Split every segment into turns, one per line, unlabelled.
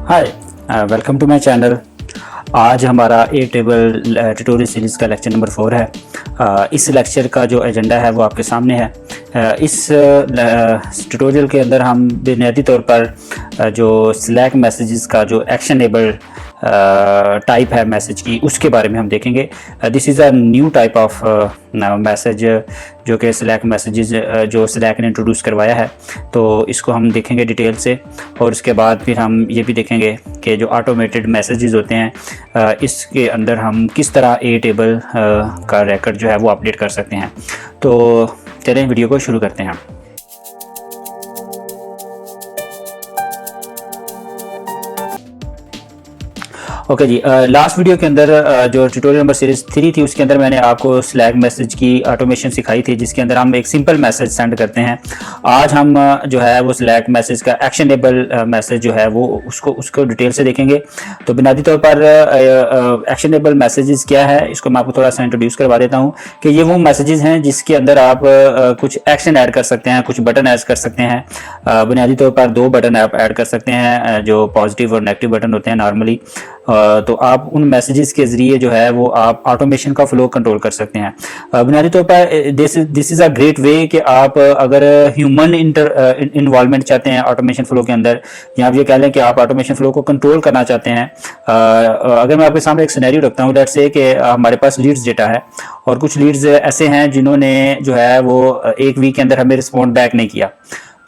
Hi, welcome to my channel. आज हमारा Airtable tutorial series का लेक्चर नंबर 4 है। इस लेक्चर का जो एजेंडा है वो आपके सामने है। इस ट्यूटोरियल के अंदर हम बुनियादी तौर पर जो स्लैक मैसेजेस का जो एक्शनेबल टाइप है मैसेज की, उसके बारे में हम देखेंगे। This is a new type of message जो कि स्लैक मैसेजेस जो स्लैक ने इंट्रोड्यूस करवाया है, तो इसको हम देखेंगे डिटेल से। और उसके बाद फिर हम ये भी देखेंगे कि जो ऑटोमेटेड मैसेजेस होते हैं इसके अंदर हम किस तरह ए टेबल का रिकॉर्ड जो है वो अपडेट कर सकते हैं। तो चलें वीडियो को शुरू करते हैं। ओके जी, लास्ट वीडियो के अंदर जो ट्यूटोरियल नंबर सीरीज 3 थी, उसके अंदर मैंने आपको स्लैक मैसेज की ऑटोमेशन सिखाई थी, जिसके अंदर हम एक सिंपल मैसेज सेंड करते हैं। आज हम जो है वो स्लैक मैसेज का एक्शनेबल मैसेज जो है वो उसको डिटेल से देखेंगे। तो बुनियादी तौर पर एक्शनेबल मैसेजेस क्या है, इसको मैं आपको थोड़ा सा इंट्रोड्यूस करवा देता हूँ कि ये वो मैसेजेस हैं जिसके अंदर आप कुछ एक्शन ऐड कर सकते हैं, कुछ बटन ऐड कर सकते हैं। बुनियादी तौर पर 2 बटन आप ऐड कर सकते हैं, जो पॉजिटिव और नेगेटिव बटन होते हैं नॉर्मली। तो आप उन मैसेजेस के ज़रिए जो है वो आप ऑटोमेशन का फ्लो कंट्रोल कर सकते हैं। बुनियादी तौर पर this is a great way कि आप अगर ह्यूमन इन्वॉल्वमेंट चाहते हैं ऑटोमेशन फ्लो के अंदर, या आप ये कह लें कि आप ऑटोमेशन फ्लो को कंट्रोल करना चाहते हैं। अगर मैं आपके सामने एक सिनेरियो रखता हूँ, लेट्स से कि हमारे पास लीड्स डेटा है और कुछ लीड्स ऐसे हैं जिन्होंने जो है वो 1 वीक के अंदर हमें रिस्पॉन्ड बैक नहीं किया।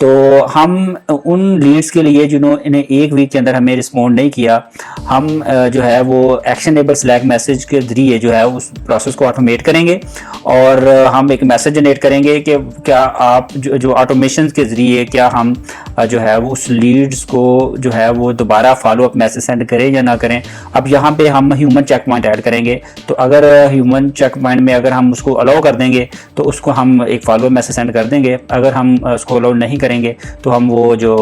तो हम उन लीड्स के लिए जिन्होंने 1 वीक के अंदर हमें रिस्पॉन्ड नहीं किया, हम जो है वो एक्शनेबल स्लैक मैसेज के ज़रिए जो है उस प्रोसेस को ऑटोमेट करेंगे। और हम एक मैसेज जनरेट करेंगे कि क्या आप जो ऑटोमेशन के ज़रिए क्या हम जो है वो उस लीड्स को जो है वो दोबारा फॉलो अप मैसेज सेंड करें या ना करें। अब यहाँ पे हम ह्यूमन चेक पॉइंट ऐड करेंगे। तो अगर ह्यूमन चेक पॉइंट में अगर हम उसको अलाउ कर देंगे तो उसको हम एक फॉलो अप मैसेज सेंड कर देंगे। अगर हम उसको अलाउ नहीं करेंगे तो हम वो जो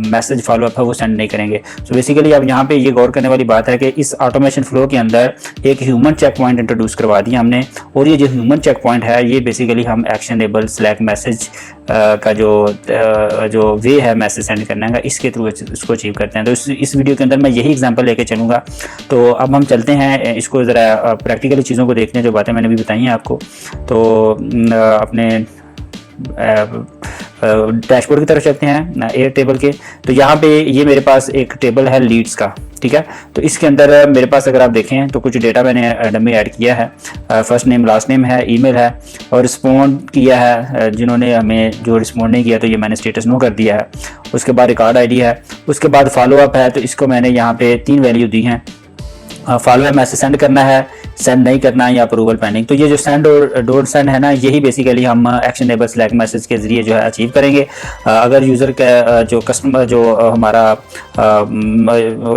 मैसेज फॉलो अप है वो सेंड नहीं करेंगे। सो बेसिकली अब यहाँ पे ये गौर करने वाली बात है कि इस ऑटोमेशन फ्लो के अंदर एक ह्यूमन चेक पॉइंट इंट्रोड्यूस करवा दिया हमने, और ये जो ह्यूमन चेक पॉइंट है ये बेसिकली हम एक्शनेबल स्लैक मैसेज का जो वे है मैसेज सेंड करने का, इसके थ्रू इसको अचीव करते हैं। तो इस वीडियो के अंदर मैं यही एग्जांपल लेके चलूँगा। तो अब हम चलते हैं इसको ज़रा प्रैक्टिकली चीज़ों को देखने, जो बातें मैंने भी बताई हैं आपको। तो अपने डैशबोर्ड की तरफ चलते हैं एयर टेबल के। तो यहाँ पे ये मेरे पास एक टेबल है लीड्स का, ठीक है। तो इसके अंदर मेरे पास अगर आप देखें तो कुछ डेटा मैंने डमी ऐड किया है। फर्स्ट नेम, लास्ट नेम है, ईमेल है, और रिस्पॉन्ड किया है जिन्होंने हमें जो रिस्पॉन्ड नहीं किया तो ये मैंने स्टेटस नो कर दिया है। उसके बाद रिकॉर्ड आईडी है, उसके बाद फॉलो अप है। तो इसको मैंने यहाँ पे 3 वैल्यू दी हैं। फॉलो अप मैसेज सेंड करना है, सेंड नहीं करना है, या अप्रूवल पेंडिंग। तो ये जो सेंड और डोंट सेंड है ना, यही बेसिकली हम एक्शनेबल स्लैक मैसेज के जरिए जो है अचीव करेंगे। अगर यूज़र का जो कस्टमर जो हमारा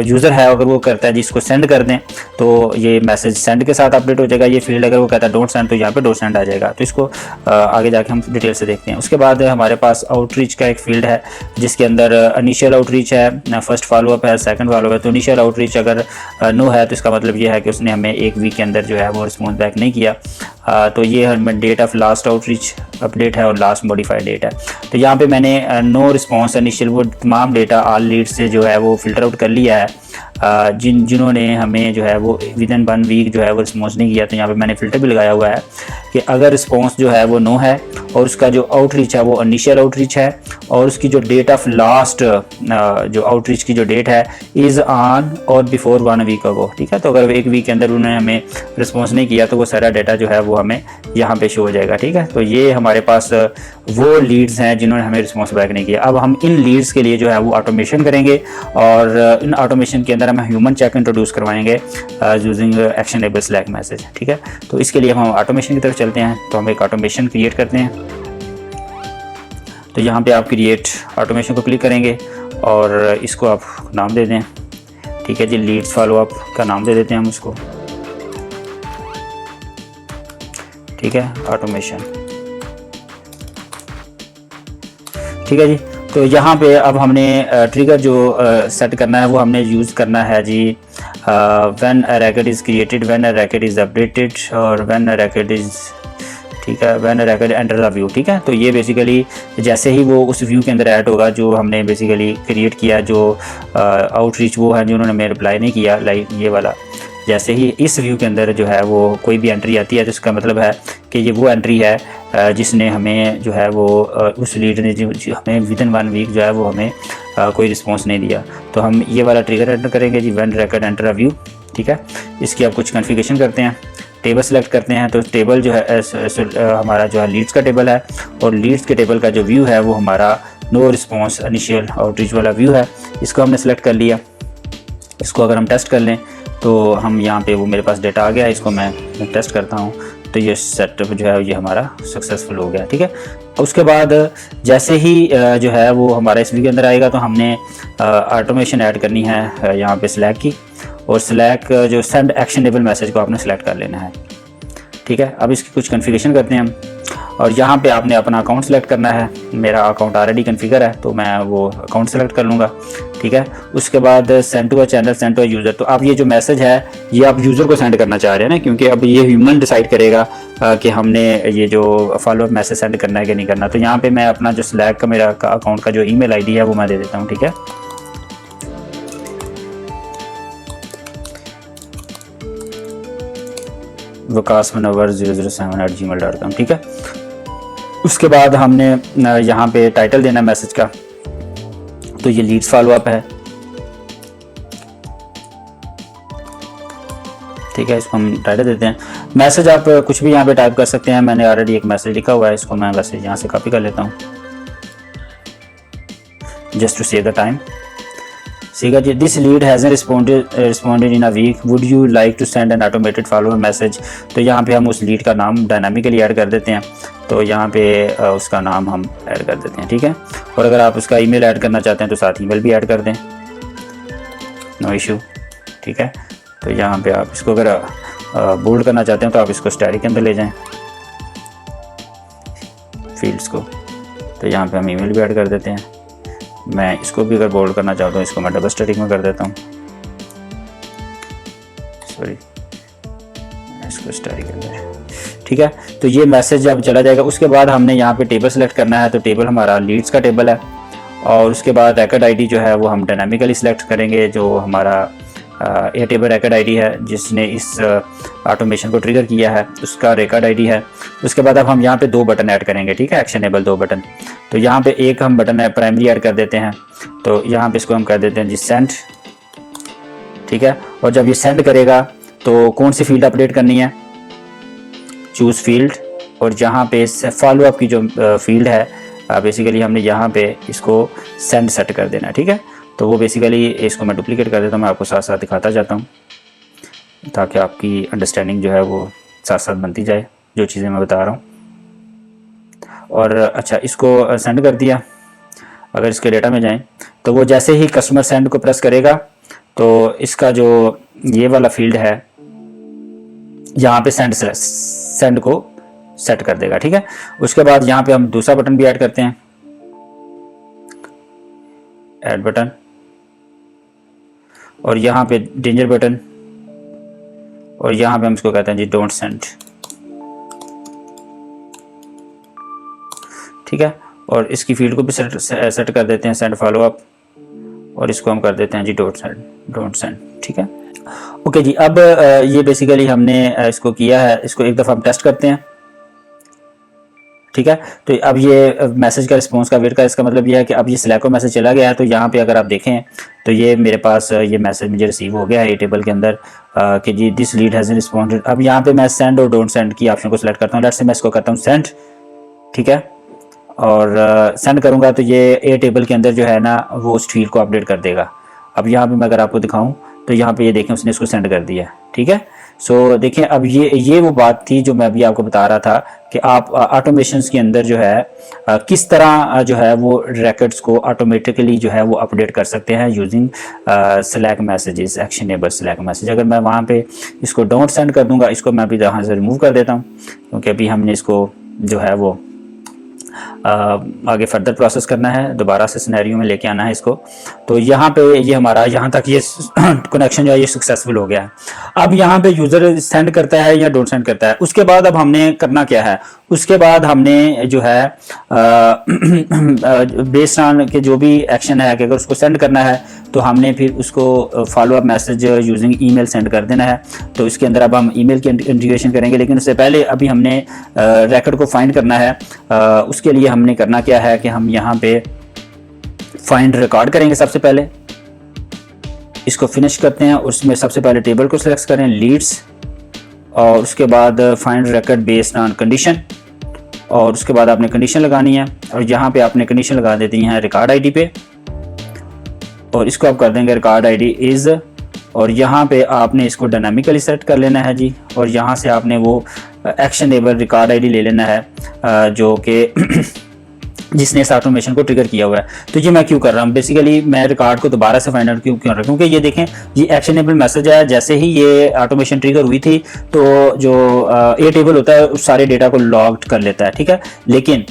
यूज़र है अगर वो करता है जिसको सेंड कर दें तो ये मैसेज सेंड के साथ अपडेट हो जाएगा। ये फील्ड अगर वो कहता है डोंट सेंड तो यहाँ पे डोंट सेंड आ जाएगा। तो इसको आगे जाके हम डिटेल से देखते हैं। उसके बाद हमारे पास आउटरीच का एक फील्ड है जिसके अंदर इनिशियल आउटरीच है, फर्स्ट फॉलो अप है, सेकंड फॉलो अप है। तो इनिशियल आउटरीच अगर नो है तो इसका मतलब ये है कि उसने हमें 1 वीक के अंदर जो है वो रिस्पॉन्स बैक नहीं किया। तो ये हमें date of last outreach update है और लास्ट मॉडिफाइड डेट है। तो यहाँ पे मैंने नो रिस्पॉन्स इनिशियल वो तमाम डेटा ऑल लीड से जो है वो फिल्टर आउट कर लिया है जिन्होंने हमें जो है वो विद इन 1 वीक जो है वो रिस्पॉन्स नहीं किया। तो यहाँ पे मैंने फ़िल्टर भी लगाया हुआ है कि अगर रिस्पॉन्स जो है वो नो है और उसका जो आउटरीच है वो इनिशियल आउटरीच है और उसकी जो डेट ऑफ लास्ट जो आउटरीच की जो डेट है इज़ ऑन और बिफोर 1 वीक अगो, ठीक है। तो अगर 1 वीक के अंदर उन्होंने हमें रिस्पॉन्स नहीं किया तो वो सारा डेटा जो है वो हमें यहाँ पे शो हो जाएगा, ठीक है। तो ये हमारे पास वो लीड्स हैं जिन्होंने हमें रिस्पॉन्स बैक नहीं किया। अब हम इन लीड्स के लिए जो है वो ऑटोमेशन करेंगे और इन ऑटोमेशन के अंदर हम ह्यूमन चेक इंट्रोड्यूस करवाएंगे यूजिंग एक्शनेबल स्लैक मैसेज, ठीक है। तो इसके लिए हम ऑटोमेशन की तरफ चलते हैं। तो हम एक ऑटोमेशन क्रिएट करते हैं। तो यहाँ पे आप क्रिएट ऑटोमेशन को क्लिक करेंगे और इसको आप नाम दे दें, ठीक है जी। लीड्स फॉलो अप का नाम दे देते हैं हम उसको, ठीक है, ऑटोमेशन, ठीक है जी। तो यहाँ पे अब हमने ट्रिगर जो सेट करना है वो हमने यूज़ करना है जी when a record is created, when a record is updated और व्हेन अ रैकेट इज़ ठीक है, when record enter the view, ठीक है। तो ये बेसिकली जैसे ही वो उस व्यू के अंदर ऐड होगा जो हमने बेसिकली क्रिएट किया, जो आउटरीच वो है जिन्होंने हमें रिप्लाई नहीं किया, लाइक ये वाला, जैसे ही इस व्यू के अंदर जो है वो कोई भी एंट्री आती है तो इसका मतलब है कि ये वो एंट्री है जिसने हमें जो है वो उस लीड ने जो हमें विदिन 1 वीक जो है वो हमें कोई रिस्पॉन्स नहीं दिया। तो हम ये वाला ट्रिगर एंटर करेंगे जी, when record enter a view, ठीक है। इसकी आप कुछ कॉन्फ़िगरेशन करते हैं, टेबल सेलेक्ट करते हैं। तो टेबल जो है हमारा जो है लीड्स का टेबल है, और लीड्स के टेबल का जो व्यू है वो हमारा नो रिस्पॉन्स इनिशियल आउटरीच वाला व्यू है। इसको हमने सेलेक्ट कर लिया। इसको अगर हम टेस्ट कर लें तो हम यहाँ पे वो मेरे पास डेटा आ गया है, इसको मैं टेस्ट करता हूँ तो ये सेटअप जो है ये हमारा सक्सेसफुल हो गया, ठीक है। उसके बाद जैसे ही जो है वो हमारा इस व्यू के अंदर आएगा तो हमने ऑटोमेशन ऐड करनी है यहाँ पे स्लैक की, और स्लैक जो सेंड एक्शनेबल मैसेज को आपने सेलेक्ट कर लेना है, ठीक है। अब इसकी कुछ कॉन्फ़िगरेशन करते हैं हम, और यहाँ पे आपने अपना अकाउंट सेलेक्ट करना है। मेरा अकाउंट ऑलरेडी कॉन्फ़िगर है तो मैं वो अकाउंट सेलेक्ट कर लूँगा, ठीक है। उसके बाद send to a channel, send to a user. तो अब ये जो मैसेज है ये आप यूज़र को सेंड करना चाह रहे हैं ना, क्योंकि अब ये ह्यूमन डिसाइड करेगा कि हमने ये जो फॉलोअप मैसेज सेंड करना है कि नहीं करना। तो यहाँ पर मैं अपना जो स्लैक का मेरा अकाउंट का जो ईमेल ID है वो मैं दे देता हूँ, ठीक है। wakaasmunawwar007@gmail.com, ठीक है। उसके बाद हमने यहाँ पे टाइटल देना मैसेज का, तो ये लीड्स फॉलोअप है, ठीक है। इसको हम टाइटल देते हैं। मैसेज आप कुछ भी यहाँ पे टाइप कर सकते हैं, मैंने ऑलरेडी एक मैसेज लिखा हुआ है, इसको मैं वैसे यहाँ से कॉपी कर लेता हूँ just to save the time. ठीक है जी, this lead has responded in a week, would you like to send an automated follower message. तो यहाँ पे हम उस लीड का नाम डायनामिकली ऐड कर देते हैं, तो यहाँ पे उसका नाम हम ऐड कर देते हैं, ठीक है। और अगर आप उसका ईमेल ऐड करना चाहते हैं तो साथ ईमेल भी ऐड कर दें, नो इशू, ठीक है। तो यहाँ पे आप इसको अगर बोल्ड करना चाहते हैं तो आप इसको स्टैटिक के अंदर ले जाएं फील्ड्स को, तो यहाँ पे हम ईमेल भी ऐड कर देते हैं। मैं इसको भी अगर बोल्ड करना चाहता हूँ इसको मैं डबल स्टैटिक में कर देता हूँ, सॉरी इसको स्टैटिक के अंदर, ठीक है। तो ये मैसेज जब चला जाएगा उसके बाद हमने यहाँ पे टेबल सेलेक्ट करना है। तो टेबल हमारा लीड्स का टेबल है, और उसके बाद रिकॉर्ड ID जो है वो हम डायनामिकली सिलेक्ट करेंगे, जो हमारा ये टेबल रिकॉर्ड ID है जिसने इस ऑटोमेशन को ट्रिगर किया है, उसका रिकॉर्ड ID है। उसके बाद अब हम यहाँ पे 2 बटन ऐड करेंगे, ठीक है, एक्शनेबल 2 बटन। तो यहाँ पे एक हम बटन प्राइमरी ऐड कर देते हैं, तो यहाँ पे इसको हम कर देते हैं जी सेंड, ठीक है। और जब ये सेंड करेगा तो कौन सी फील्ड अपडेट करनी है, चूज़ फील्ड, और जहाँ पे फॉलोअप की जो फील्ड है बेसिकली हमने यहाँ पे इसको सेंड सेट कर देना है, ठीक है। तो वो बेसिकली इसको मैं डुप्लीकेट कर देता हूँ, मैं आपको साथ साथ दिखाता जाता हूँ ताकि आपकी अंडरस्टैंडिंग जो है वो साथ साथ बनती जाए जो चीज़ें मैं बता रहा हूँ। और अच्छा, इसको सेंड कर दिया। अगर इसके डेटा में जाएं तो वो जैसे ही कस्टमर सेंड को प्रेस करेगा तो इसका जो ये वाला फील्ड है यहाँ पे सेंड को सेट कर देगा, ठीक है। उसके बाद यहाँ पे हम दूसरा बटन भी ऐड करते हैं, ऐड बटन, और यहाँ पे डेंजर बटन, और यहाँ पे हम इसको कहते हैं जी डोंट सेंड, ठीक है। और इसकी फील्ड को भी सेट कर देते हैं सेंड फॉलोअप, और इसको हम कर देते हैं जी डोंट सेंड, ठीक है। ओके जी, अब ये बेसिकली हमने इसको किया है, इसको एक दफ़ा हम टेस्ट करते हैं, ठीक है। तो अब ये मैसेज का रिस्पॉन्स का वेट का, इसका मतलब ये है कि अब ये स्लैक को मैसेज चला गया है। तो यहाँ पे अगर आप देखें तो ये मेरे पास ये मैसेज मुझे रिसीव हो गया है टेबल के अंदर कि जी दिस लीड हैज़ रिस्पॉन्डेड। अब यहाँ पे मैं सेंड और डोंट सेंड की ऑप्शन को सिलेक्ट करता हूँ। लेट्स से मैं इसको करता हूँ सेंड, ठीक है, और सेंड करूँगा तो ये टेबल के अंदर जो है ना वो उस फील्ड को अपडेट कर देगा। अब यहाँ पे मैं अगर आपको दिखाऊँ तो यहाँ पे ये देखें उसने इसको सेंड कर दिया, ठीक है। सो देखें, अब ये वो बात थी जो मैं अभी आपको बता रहा था कि आप ऑटोमेशंस के अंदर जो है किस तरह जो है वो रिकॉर्ड्स को ऑटोमेटिकली जो है वो अपडेट कर सकते हैं using slack messages, actionable slack message. अगर मैं वहाँ पे इसको डोंट सेंड कर दूंगा, इसको मैं अभी यहाँ से रिमूव कर देता हूँ क्योंकि अभी हमने इसको जो है वो आगे फर्दर प्रोसेस करना है, दोबारा से सिनेरियो में लेके आना है इसको। तो यहाँ पे ये हमारा यहाँ तक ये कनेक्शन जो है ये सक्सेसफुल हो गया है। अब यहाँ पे यूज़र सेंड करता है या डोंट सेंड करता है, उसके बाद अब हमने करना क्या है, उसके बाद हमने जो है बेस्ड ऑन के जो भी एक्शन है कि अगर उसको सेंड करना है तो हमने फिर उसको follow up message using email send कर देना है। तो इसके अंदर अब हम ईमेल की इंटीग्रेशन करेंगे, लेकिन उससे पहले अभी हमने रिकॉर्ड को फाइंड करना है। उसके लिए हमने करना क्या है कि हम यहाँ पे फाइंड रिकॉर्ड करेंगे। सबसे पहले इसको फिनिश करते हैं, उसमें सबसे पहले टेबल को सिलेक्ट करें लीड्स, और उसके बाद find record based on condition, और उसके बाद आपने कंडीशन लगानी है, और यहाँ पे आपने कंडीशन लगा देती हैं रिकॉर्ड आईडी पे, और इसको आप कर देंगे रिकॉर्ड आईडी इज़, और यहाँ पे आपने इसको डायनामिकली सेट कर लेना है जी, और यहाँ से आपने वो एक्शनेबल रिकॉर्ड आईडी ले लेना है जो कि जिसने इस ऑटोमेशन को ट्रिगर किया हुआ है। तो ये मैं क्यों कर रहा हूँ, बेसिकली मैं रिकॉर्ड को दोबारा से फाइंड आउट क्यों कर रहा हूँ, क्योंकि ये देखें ये एक्शनेबल मैसेज है। जैसे ही ये ऑटोमेशन ट्रिगर हुई थी तो जो ए टेबल होता है उस सारे डेटा को लॉग्ड कर लेता है, ठीक है। लेकिन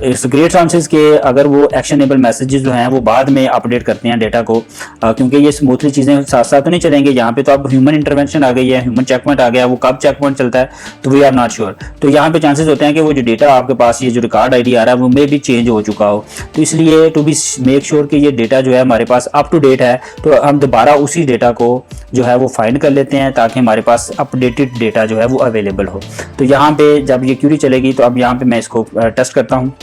इस ग्रेट चांसेस के अगर वो एक्शनेबल मैसेजेस जो हैं वो बाद में अपडेट करते हैं डेटा को, क्योंकि ये स्मूथली चीज़ें साथ साथ तो नहीं चलेंगे। यहाँ पे तो अब ह्यूमन इंटरवेंशन आ गई है, ह्यूमन चेक पॉइंट आ गया, वो कब चेक पॉइंट चलता है तो वी आर नॉट श्योर। तो यहाँ पे चांसेस होते हैं कि वो जो डेटा आपके पास ये जो रिकॉर्ड आईडी आ रहा है वो मे भी चेंज हो चुका हो। तो इसलिए टू बी मेक श्योर कि ये डेटा जो है हमारे पास अप टू डेट है, तो हम दोबारा उसी डेटा को जो है वो फाइंड कर लेते हैं ताकि हमारे पास अपडेटेड डेटा जो है वो अवेलेबल हो। तो यहाँ पे जब ये क्यूरी चलेगी तो अब यहाँ पे मैं इसको टेस्ट करता हूँ।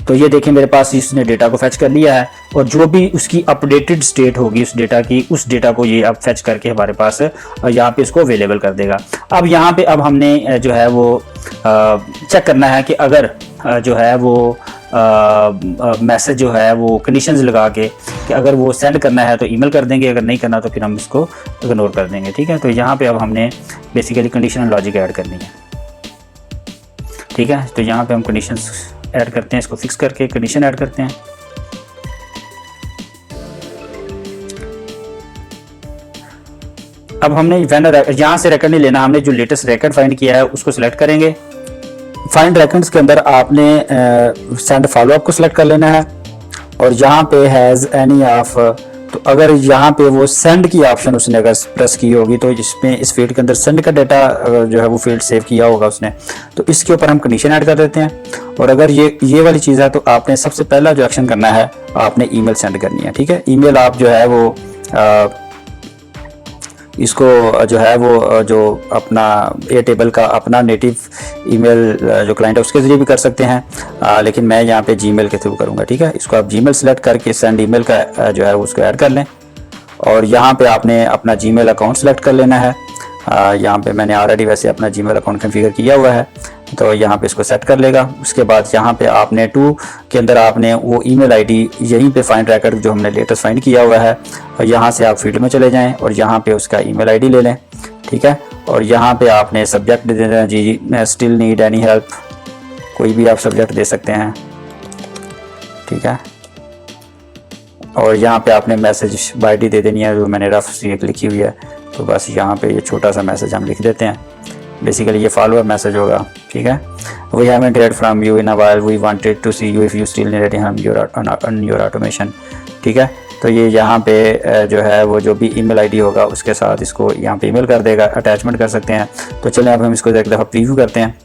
तो ये देखें मेरे पास इसने डेटा को फेच कर लिया है, और जो भी उसकी अपडेटेड स्टेट होगी उस डेटा की, उस डेटा को ये अब फेच करके हमारे पास यहाँ पे इसको अवेलेबल कर देगा। अब यहाँ पे अब हमने जो है वो चेक करना है कि अगर जो है वो मैसेज जो है वो कंडीशंस लगा के कि अगर वो सेंड करना है तो ईमेल कर देंगे, अगर नहीं करना तो फिर हम इसको इग्नोर कर देंगे, ठीक है। तो यहाँ पे अब हमने बेसिकली कंडीशनल लॉजिक ऐड करनी है, ठीक है। तो यहाँ पे हम कंडीशंस ऐड करते हैं, इसको फिक्स करके कंडीशन ऐड करते हैं। अब हमने यहाँ से रिकॉर्ड नहीं लेना, हमने जो लेटेस्ट रिकॉर्ड फाइंड किया है उसको सिलेक्ट करेंगे। फाइंड रिकॉर्ड्स के अंदर आपने सेंड फॉलो अप को सिलेक्ट कर लेना है, और यहाँ पे हैज़ एनी ऑफ, तो अगर यहाँ पे वो सेंड की ऑप्शन उसने अगर प्रेस की होगी तो इसमें इस फील्ड के अंदर सेंड का डाटा जो है वो फील्ड सेव किया होगा उसने, तो इसके ऊपर हम कंडीशन ऐड कर देते हैं। और अगर ये वाली चीज़ है तो आपने सबसे पहला जो एक्शन करना है आपने ईमेल सेंड करनी है, ठीक है। ईमेल आप जो है वो इसको जो है वो जो अपना ए टेबल का अपना नेटिव ईमेल जो क्लाइंट है उसके ज़रिए भी कर सकते हैं, लेकिन मैं यहाँ पे जीमेल के थ्रू करूँगा, ठीक है। इसको आप जीमेल सेलेक्ट करके सेंड ईमेल का जो है उसको ऐड कर लें, और यहाँ पे आपने अपना जीमेल अकाउंट सेलेक्ट कर लेना है। यहाँ पे मैंने ऑलरेडी वैसे अपना जीमेल अकाउंट कॉन्फ़िगर किया हुआ है, तो यहाँ पे इसको सेट कर लेगा। उसके बाद यहाँ पे आपने टू के अंदर आपने वो ईमेल आईडी यहीं पे फाइंड रिकॉर्ड जो हमने लेटेस्ट फाइंड किया हुआ है, और यहाँ से आप फील्ड में चले जाएं और यहाँ पे उसका ईमेल आईडी ले लें, ठीक है। और यहाँ पे आपने सब्जेक्ट दे देना जी स्टिल नीड एनी हेल्प, कोई भी आप सब्जेक्ट दे सकते हैं, ठीक है। और यहाँ पे आपने मैसेज बाइडी दे देनी है जो मैंने रफ सी एक लिखी हुई है, तो बस यहाँ पे ये छोटा सा मैसेज हम लिख देते हैं। बेसिकली ये फॉलोअप मैसेज होगा, ठीक है। We haven't heard from you in a while, we wanted to see you if you still need your automation, ठीक है। तो ये यहाँ पे जो है वो जो भी ईमेल आईडी होगा उसके साथ इसको यहाँ पे ईमेल कर देगा, अटैचमेंट कर सकते हैं। तो चलें अब हम इसको एक दफ़ा प्रीव्यू करते हैं।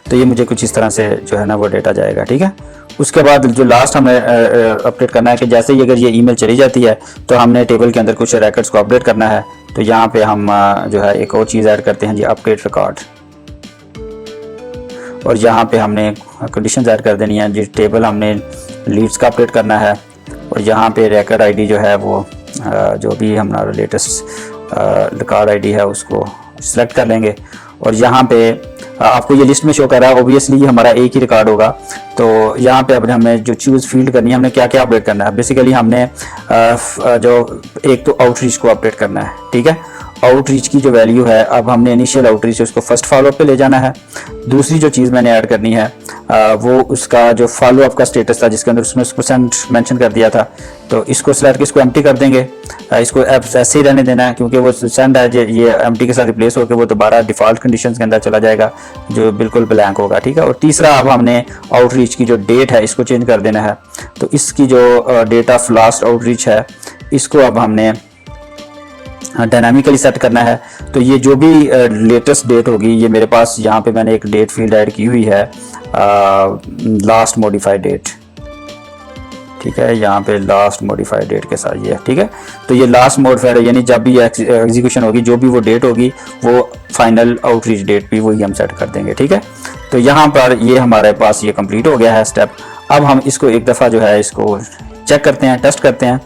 तो ये मुझे कुछ इस तरह से जो है ना वो डेटा जाएगा, ठीक है। उसके बाद जो लास्ट हमें अपडेट करना है कि जैसे ही अगर ये ईमेल चली जाती है तो हमने टेबल के अंदर कुछ रिकॉर्ड्स को अपडेट करना है। तो यहाँ पे हम जो है एक और चीज़ ऐड करते हैं जी, अपडेट रिकॉर्ड, और यहाँ पे हमने कंडीशंस ऐड कर देनी है जी। टेबल हमने लीड्स का अपडेट करना है, और यहाँ पे रिकॉर्ड आईडी जो है वो जो भी हमारा लेटेस्ट रिकॉर्ड आईडी है उसको सिलेक्ट कर लेंगे। और यहाँ पे आपको ये लिस्ट में शो कर रहा है, ओबियसली हमारा एक ही रिकॉर्ड होगा। तो यहाँ पे अपने हमें जो चूज़ फील्ड करनी है, हमने क्या क्या अपडेट करना है। बेसिकली हमने जो एक तो आउटरीच को अपडेट करना है, ठीक है। आउटरीच की जो वैल्यू है, अब हमने इनिशियल आउटरीच उसको फर्स्ट फॉलोअप पे ले जाना है। दूसरी जो चीज़ मैंने ऐड करनी है वो उसका जो फॉलोअप का स्टेटस था जिसके अंदर उसमें परसेंट मेंशन कर दिया था, तो इसको सेलेक्ट करके इसको एम्प्टी कर देंगे। इसको ऐसे ही रहने देना है क्योंकि वो सेंड है ये एम्प्टी के साथ रिप्लेस होकर वो दोबारा डिफ़ॉल्ट कंडीशंस के अंदर चला जाएगा जो बिल्कुल ब्लैंक होगा, ठीक है। और तीसरा, अब हमने आउटरीच की जो डेट है इसको चेंज कर देना है। तो इसकी जो डेट ऑफ लास्ट आउटरीच है इसको अब हमने डायनामिकली सेट करना है। तो ये जो भी लेटेस्ट डेट होगी, ये मेरे पास यहाँ पे मैंने एक डेट फील्ड ऐड की हुई है, लास्ट मॉडिफाइड डेट, ठीक है। यहाँ पे लास्ट मॉडिफाइड डेट के साथ ये है, ठीक है। तो ये लास्ट मॉडिफाइड है, यानी जब भी एग्जीक्यूशन होगी जो भी वो डेट होगी वो फाइनल आउटरीच डेट भी वही हम सेट कर देंगे, ठीक है। तो यहाँ पर ये हमारे पास ये कंप्लीट हो गया है स्टेप। अब हम इसको एक दफ़ा जो है इसको चेक करते हैं, टेस्ट करते हैं,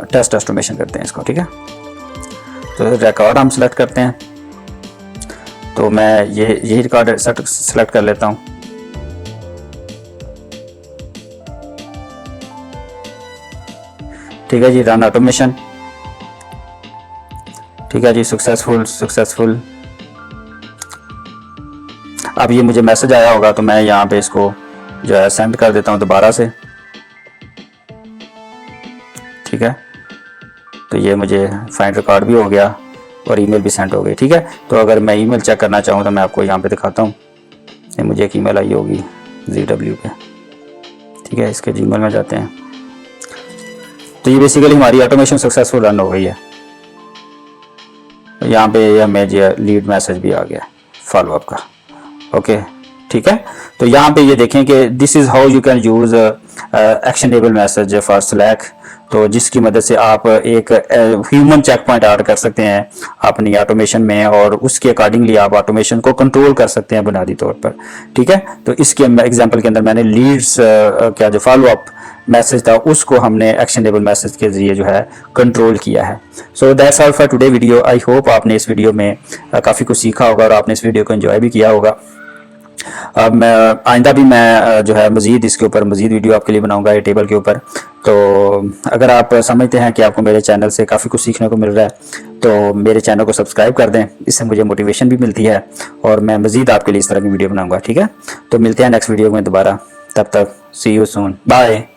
टेस्ट ऑटोमेशन करते हैं इसको, ठीक है। तो रिकॉर्ड हम सेलेक्ट करते हैं, तो मैं यही रिकॉर्ड सेलेक्ट कर लेता हूँ। ठीक है जी, रन ऑटोमेशन, ठीक है जी, सक्सेसफुल। अब ये मुझे मैसेज आया होगा तो मैं यहाँ पे इसको जो है सेंड कर देता हूँ दोबारा से, ठीक है। तो ये मुझे फाइंड रिकॉर्ड भी हो गया और ईमेल भी सेंड हो गई, ठीक है। तो अगर मैं ईमेल चेक करना चाहूँ तो मैं आपको यहाँ पे दिखाता हूँ। ये मुझे एक ईमेल आई होगी ZW पे, ठीक है। इसके जीमेल में जाते हैं, तो ये बेसिकली हमारी ऑटोमेशन सक्सेसफुल रन हो गई है। यहाँ पे हमें जो लीड मैसेज भी आ गया फॉलोअप का, ओके, ठीक है। तो यहाँ पे ये देखें कि this is how you can use actionable message for slack, तो जिसकी मदद से आप एक ह्यूमन चेक पॉइंट ऐड कर सकते हैं अपनी ऑटोमेशन में और उसके अकॉर्डिंगली आप ऑटोमेशन को कंट्रोल कर सकते हैं बुनियादी तौर पर, ठीक है। तो इसके एग्जांपल के अंदर मैंने लीड्स क्या जो फॉलोअप मैसेज था उसको हमने एक्शनेबल मैसेज के जरिए जो है कंट्रोल किया है। So that's all for today video. I hope आपने इस वीडियो में काफ़ी कुछ सीखा होगा और आपने इस वीडियो को एंजॉय भी किया होगा। अब मैं आइंदा भी मैं जो है मज़ीद इसके ऊपर मज़ीद वीडियो आपके लिए बनाऊंगा ये टेबल के ऊपर। तो अगर आप समझते हैं कि आपको मेरे चैनल से काफ़ी कुछ सीखने को मिल रहा है तो मेरे चैनल को सब्सक्राइब कर दें, इससे मुझे मोटिवेशन भी मिलती है और मैं मज़ीद आपके लिए इस तरह की वीडियो बनाऊंगा, ठीक है। तो मिलते हैं नेक्स्ट वीडियो में दोबारा, तब तक सी यू सून, बाय।